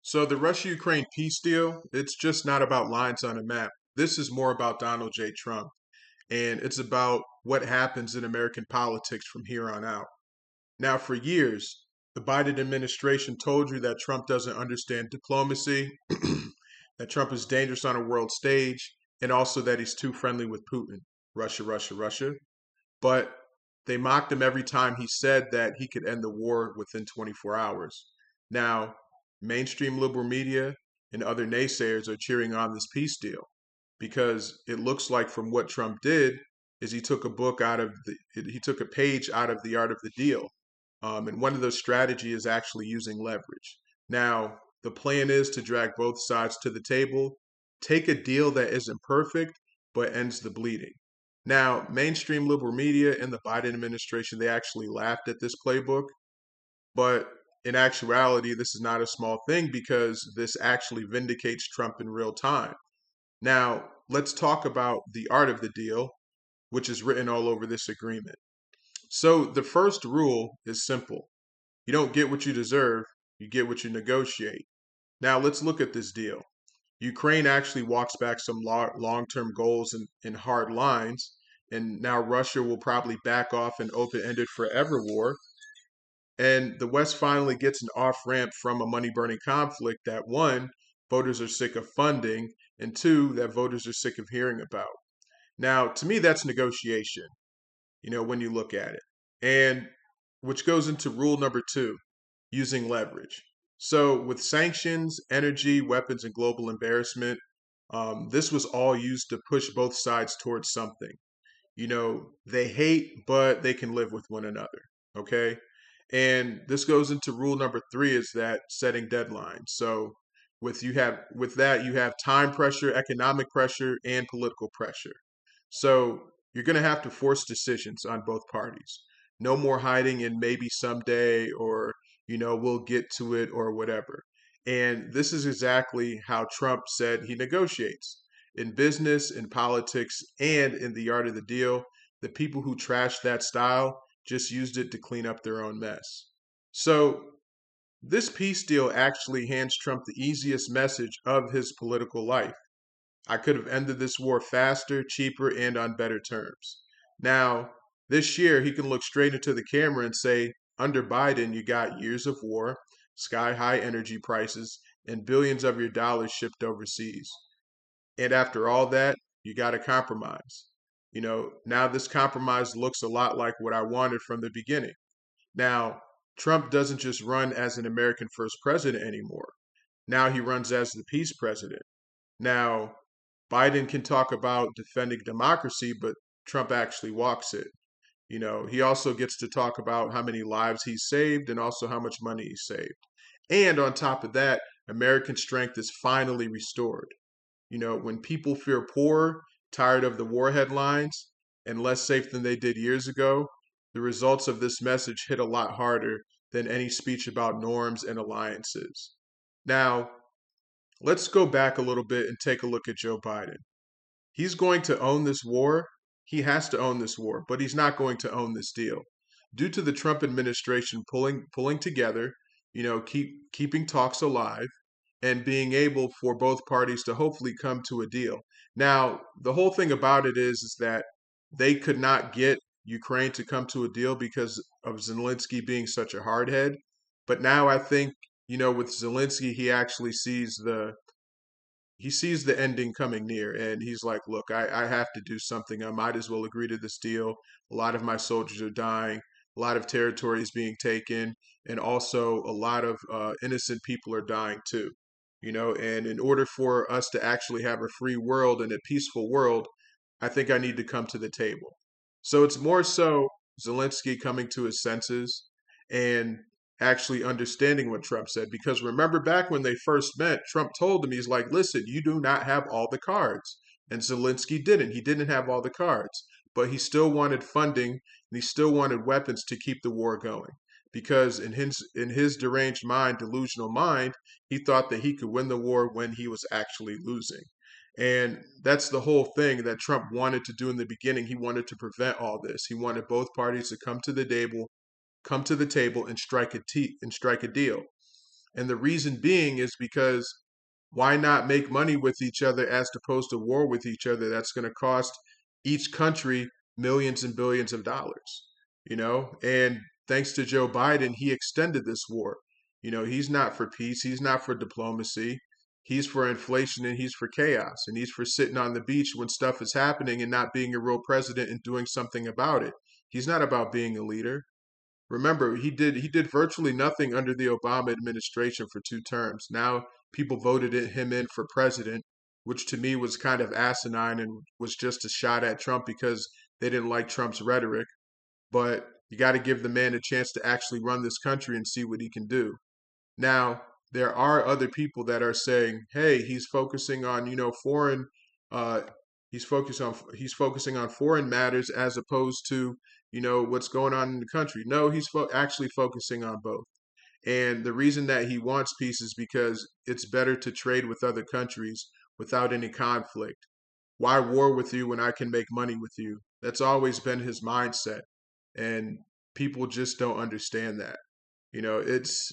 So the Russia-Ukraine peace deal, it's just not about lines on a map. This is more about Donald J. Trump, and it's about what happens in American politics from here on out. Now, for years, the Biden administration told you that Trump doesn't understand diplomacy, that Trump is dangerous on a world stage, and also that he's too friendly with Putin. Russia, Russia, Russia. But they mocked him every time he said that he could end the war within 24 hours. Now, mainstream liberal media and other naysayers are cheering on this peace deal because it looks like from what Trump did is he took a page out of the art of the deal. And one of those strategies is actually using leverage. Now, the plan is to drag both sides to the table, take a deal that isn't perfect, but ends the bleeding. Now, mainstream liberal media and the Biden administration, they actually laughed at this playbook, but in actuality, this is not a small thing because this actually vindicates Trump in real time. Now, let's talk about the art of the deal, which is written all over this agreement. So, the first rule is simple: you don't get what you deserve, you get what you negotiate. Now, let's look at this deal. Ukraine actually walks back some long term goals and hard lines, and now Russia will probably back off an open ended forever war. And the West finally gets an off ramp from a money burning conflict that one, voters are sick of funding, and two, that voters are sick of hearing about. Now, to me, that's negotiation, when you look at it. And which goes into rule number two, using leverage. So, with sanctions, energy, weapons, and global embarrassment, this was all used to push both sides towards something. They hate, but they can live with one another. Okay. And this goes into rule number three is that setting deadlines. So, with that, you have time pressure, economic pressure, and political pressure. So you're going to have to force decisions on both parties. No more hiding in maybe someday or, we'll get to it or whatever. And this is exactly how Trump said he negotiates. In business, in politics, and in the art of the deal, the people who trashed that style just used it to clean up their own mess. So this peace deal actually hands Trump the easiest message of his political life. I could have ended this war faster, cheaper, and on better terms. Now, this year, he can look straight into the camera and say, under Biden, you got years of war, sky high energy prices, and billions of your dollars shipped overseas. And after all that, you got a compromise. Now this compromise looks a lot like what I wanted from the beginning. Now, Trump doesn't just run as an American first president anymore. Now he runs as the peace president. Now, Biden can talk about defending democracy, but Trump actually walks it. He also gets to talk about how many lives he's saved and also how much money he's saved. And on top of that, American strength is finally restored. When people feel poor, tired of the war headlines, and less safe than they did years ago, the results of this message hit a lot harder than any speech about norms and alliances. Now, let's go back a little bit and take a look at Joe Biden. He's going to own this war. He has to own this war, but he's not going to own this deal. Due to the Trump administration pulling together, keeping talks alive and being able for both parties to hopefully come to a deal. Now, the whole thing about it is that they could not get Ukraine to come to a deal because of Zelensky being such a hardhead. But now I think, with Zelensky, he sees the ending coming near and he's like, look, I have to do something. I might as well agree to this deal. A lot of my soldiers are dying, a lot of territory is being taken, and also a lot of innocent people are dying too. And in order for us to actually have a free world and a peaceful world, I think I need to come to the table. So it's more so Zelensky coming to his senses and actually understanding what Trump said. Because remember back when they first met, Trump told him, he's like, listen, you do not have all the cards. And Zelensky didn't. He didn't have all the cards. But he still wanted funding and he still wanted weapons to keep the war going. Because in his deranged mind, delusional mind, he thought that he could win the war when he was actually losing. And that's the whole thing that Trump wanted to do in the beginning. He wanted to prevent all this. He wanted both parties to come to the table and strike a deal. And the reason being is because why not make money with each other as opposed to war with each other that's going to cost each country millions and billions of dollars, you know? And thanks to Joe Biden, he extended this war. You know, he's not for peace, he's not for diplomacy. He's for inflation and he's for chaos and he's for sitting on the beach when stuff is happening and not being a real president and doing something about it. He's not about being a leader. Remember, he did virtually nothing under the Obama administration for 2 terms. Now people voted him in for president, which to me was kind of asinine and was just a shot at Trump because they didn't like Trump's rhetoric. But you got to give the man a chance to actually run this country and see what he can do. Now, there are other people that are saying, "Hey, he's focusing on, foreign uh he's focusing on foreign matters as opposed to, what's going on in the country." No, he's actually focusing on both. And the reason that he wants peace is because it's better to trade with other countries without any conflict. Why war with you when I can make money with you? That's always been his mindset. And people just don't understand that. It's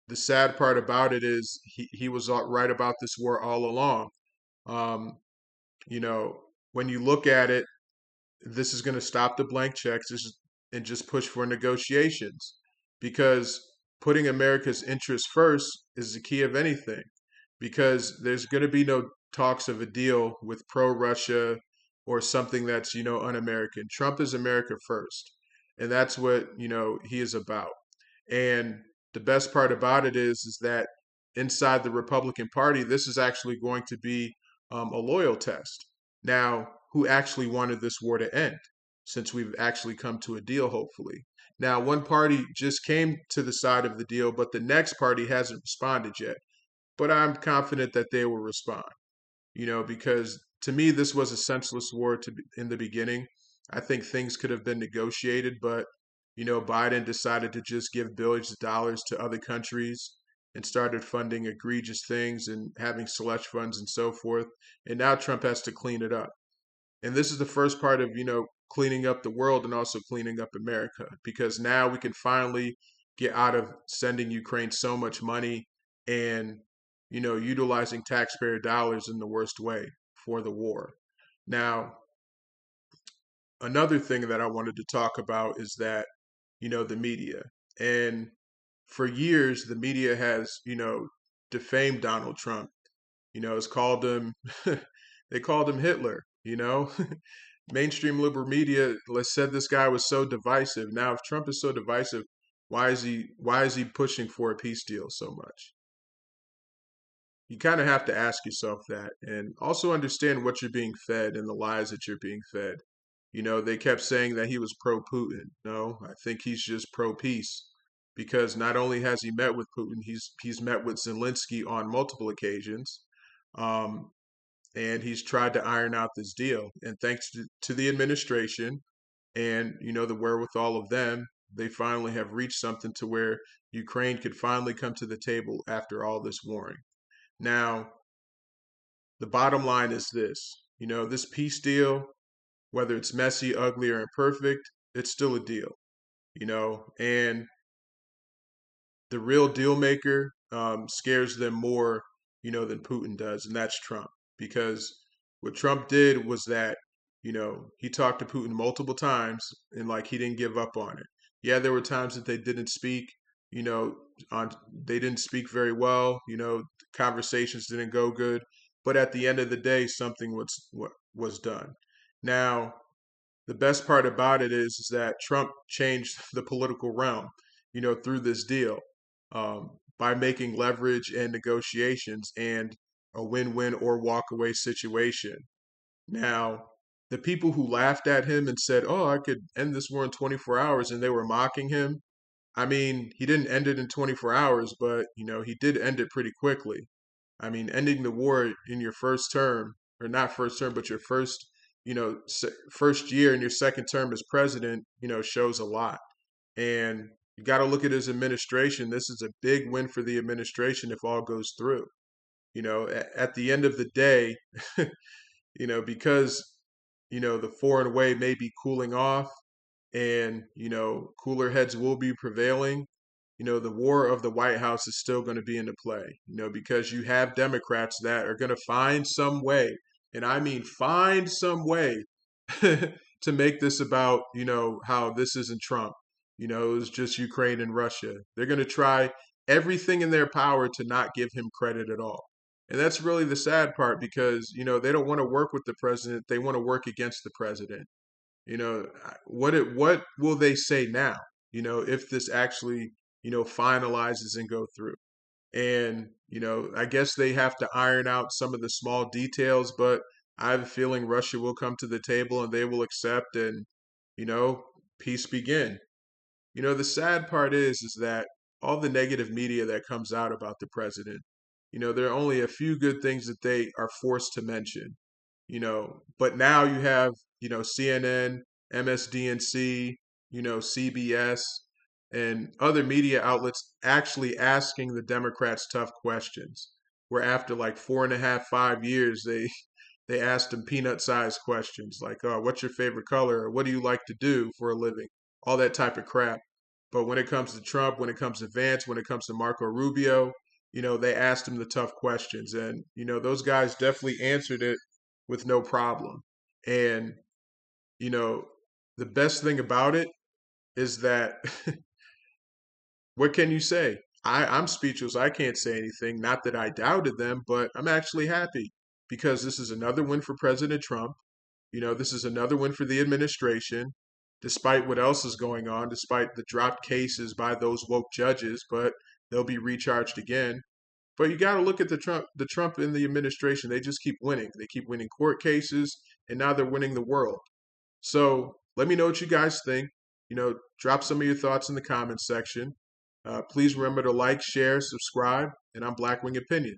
the sad part about it is he was right about this war all along. Um, you know, when you look at it, this is going to stop the blank checks and just push for negotiations because putting America's interests first is the key of anything. Because there's going to be no talks of a deal with pro-Russia or something that's un-American. Trump is America first, and that's what he is about. And the best part about it is that inside the Republican Party, this is actually going to be a loyal test. Now, who actually wanted this war to end? Since we've actually come to a deal, hopefully. Now, one party just came to the side of the deal, but the next party hasn't responded yet. But I'm confident that they will respond, because to me, this was a senseless war in the beginning. I think things could have been negotiated, but, Biden decided to just give billions of dollars to other countries and started funding egregious things and having slush funds and so forth. And now Trump has to clean it up. And this is the first part of, cleaning up the world and also cleaning up America, because now we can finally get out of sending Ukraine so much money and, utilizing taxpayer dollars in the worst way for the war. Now, another thing that I wanted to talk about is that, the media. And for years, the media has, defamed Donald Trump. It's called him, they called him Hitler, Mainstream liberal media said this guy was so divisive. Now, if Trump is so divisive, why is he pushing for a peace deal so much? You kind of have to ask yourself that and also understand what you're being fed and the lies that you're being fed. They kept saying that he was pro Putin. No, I think he's just pro peace because not only has he met with Putin, he's met with Zelensky on multiple occasions. Um, and he's tried to iron out this deal. And thanks to the administration and the wherewithal of them, they finally have reached something to where Ukraine could finally come to the table after all this warring. Now, the bottom line is this: this peace deal, whether it's messy, ugly, or imperfect, it's still a deal. And the real deal maker scares them more, than Putin does, and that's Trump. Because what Trump did was that, he talked to Putin multiple times and like he didn't give up on it. Yeah, there were times that they didn't speak, you know, on they didn't speak very well, conversations didn't go good, but at the end of the day, something was done. Now, the best part about it is that Trump changed the political realm, through this deal, by making leverage and negotiations and a win-win or walk-away situation. Now, the people who laughed at him and said, "Oh, I could end this war in 24 hours," and they were mocking him. I mean, he didn't end it in 24 hours, but he did end it pretty quickly. I mean, ending the war in your first term, or not first term, but your first, first year in your second term as president, shows a lot. And you got to look at his administration. This is a big win for the administration if all goes through. At the end of the day, because, the foreign way may be cooling off and, cooler heads will be prevailing. the war of the White House is still going to be into play, because you have Democrats that are going to find some way, and I mean find some way to make this about, how this isn't Trump. It was just Ukraine and Russia. They're going to try everything in their power to not give him credit at all. And that's really the sad part because, they don't want to work with the president. They want to work against the president. What will they say now? If this actually, finalizes and go through. And, I guess they have to iron out some of the small details, but I have a feeling Russia will come to the table and they will accept and, you know, peace begin. The sad part is that all the negative media that comes out about the president, there are only a few good things that they are forced to mention, but now you have, CNN, MSDNC, CBS, and other media outlets actually asking the Democrats tough questions. Where after like 4.5, 5 years, they asked them peanut-sized questions like, "Oh, what's your favorite color? Or what do you like to do for a living?" All that type of crap. But when it comes to Trump, when it comes to Vance, when it comes to Marco Rubio, they asked him the tough questions, and those guys definitely answered it with no problem. And you know, the best thing about it is that what can you say? I'm speechless. I can't say anything. Not that I doubted them, but I'm actually happy because this is another win for President Trump. This is another win for the administration, despite what else is going on, despite the dropped cases by those woke judges, but they'll be recharged again. But you got to look at the Trump in the administration. They just keep winning. They keep winning court cases, and now they're winning the world. So let me know what you guys think. Drop some of your thoughts in the comments section. Please remember to like, share, subscribe, and I'm Blackwing Opinion.